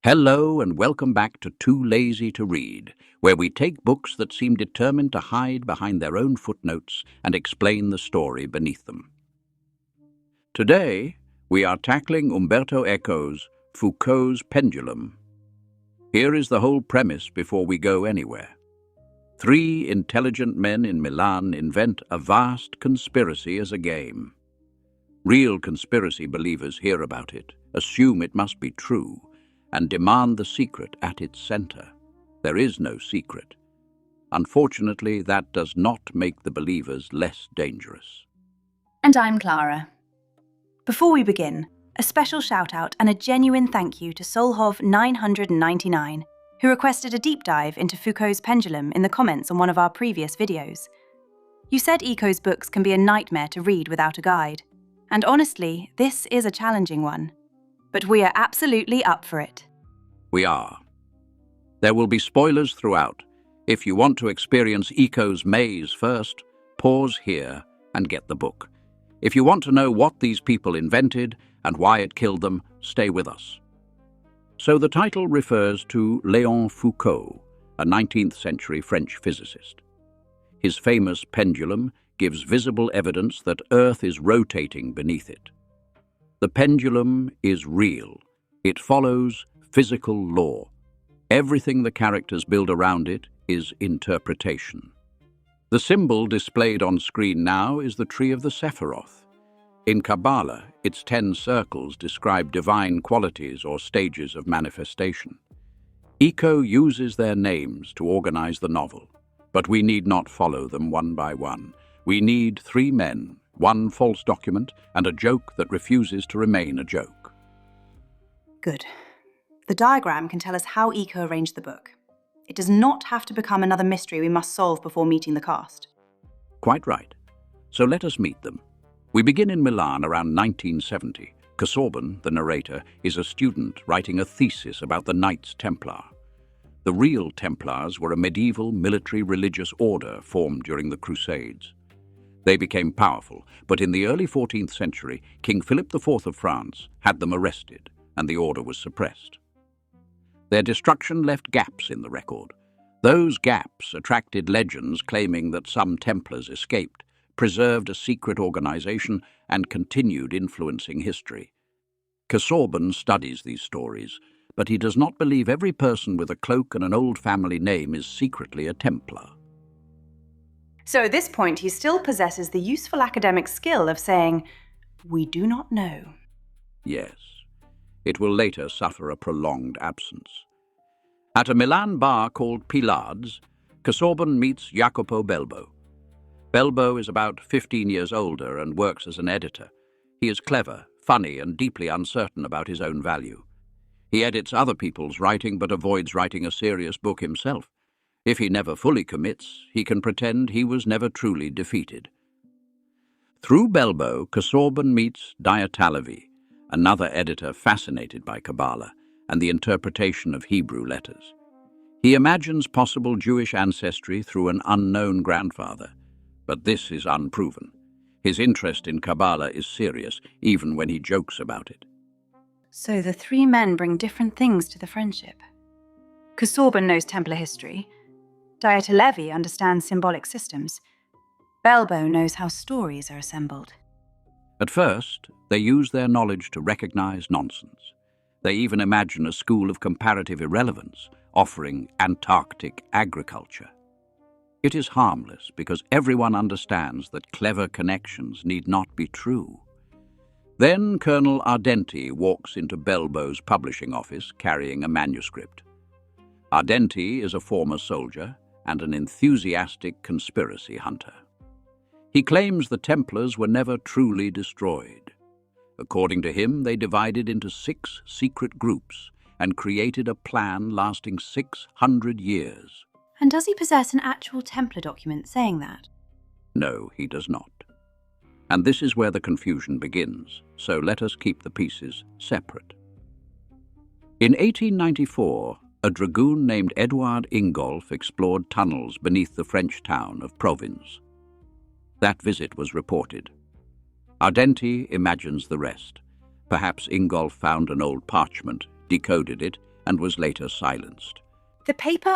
Hello and welcome back to Too Lazy to Read, where we take books that seem determined to hide behind their own footnotes and explain the story beneath them. Today, we are tackling Umberto Eco's Foucault's Pendulum. Here is the whole premise before we go anywhere. Three intelligent men in Milan invent a vast conspiracy as a game. Real conspiracy believers hear about it, assume it must be true, and demand the secret at its center. There is no secret. Unfortunately, that does not make the believers less dangerous. And I'm Clara. Before we begin, a special shout-out and a genuine thank you to Solhov999, who requested a deep dive into Foucault's Pendulum in the comments on one of our previous videos. You said Eco's books can be a nightmare to read without a guide. And honestly, this is a challenging one. But we are absolutely up for it. We are. There will be spoilers throughout. If you want to experience Eco's maze first, pause here and get the book. If you want to know what these people invented and why it killed them, stay with us. So the title refers to Léon Foucault, a 19th century French physicist. His famous pendulum gives visible evidence that Earth is rotating beneath it. The pendulum is real. It follows physical law. Everything the characters build around it is interpretation. The symbol displayed on screen now is the tree of the Sephiroth. In Kabbalah, its 10 circles describe divine qualities or stages of manifestation. Eco uses their names to organize the novel, but we need not follow them one by one. We need 3 men, 1 false document, and a joke that refuses to remain a joke. Good. The diagram can tell us how Eco arranged the book. It does not have to become another mystery we must solve before meeting the cast. Quite right. So let us meet them. We begin in Milan around 1970. Casaubon, the narrator, is a student writing a thesis about the Knights Templar. The real Templars were a medieval military religious order formed during the Crusades. They became powerful, but in the early 14th century, King Philip IV of France had them arrested, and the order was suppressed. Their destruction left gaps in the record. Those gaps attracted legends claiming that some Templars escaped, preserved a secret organization, and continued influencing history. Casaubon studies these stories, but he does not believe every person with a cloak and an old family name is secretly a Templar. So at this point, he still possesses the useful academic skill of saying, "We do not know." Yes, it will later suffer a prolonged absence. At a Milan bar called Pilar's, Casaubon meets Jacopo Belbo. Belbo is about 15 years older and works as an editor. He is clever, funny, and deeply uncertain about his own value. He edits other people's writing but avoids writing a serious book himself. If he never fully commits, he can pretend he was never truly defeated. Through Belbo, Casaubon meets Diotallevi, another editor fascinated by Kabbalah and the interpretation of Hebrew letters. He imagines possible Jewish ancestry through an unknown grandfather, but this is unproven. His interest in Kabbalah is serious, even when he jokes about it. So the 3 men bring different things to the friendship. Casaubon knows Templar history. Diotallevi understands symbolic systems. Belbo knows how stories are assembled. At first, they use their knowledge to recognize nonsense. They even imagine a school of comparative irrelevance, offering Antarctic agriculture. It is harmless because everyone understands that clever connections need not be true. Then Colonel Ardenti walks into Belbo's publishing office carrying a manuscript. Ardenti is a former soldier and an enthusiastic conspiracy hunter. He claims the Templars were never truly destroyed. According to him, they divided into 6 secret groups and created a plan lasting 600 years. And does he possess an actual Templar document saying that? No, he does not. And this is where the confusion begins, so let us keep the pieces separate. In 1894, a dragoon named Edouard Ingolf explored tunnels beneath the French town of Provins. That visit was reported. Ardenti imagines the rest. Perhaps Ingolf found an old parchment, decoded it, and was later silenced. The paper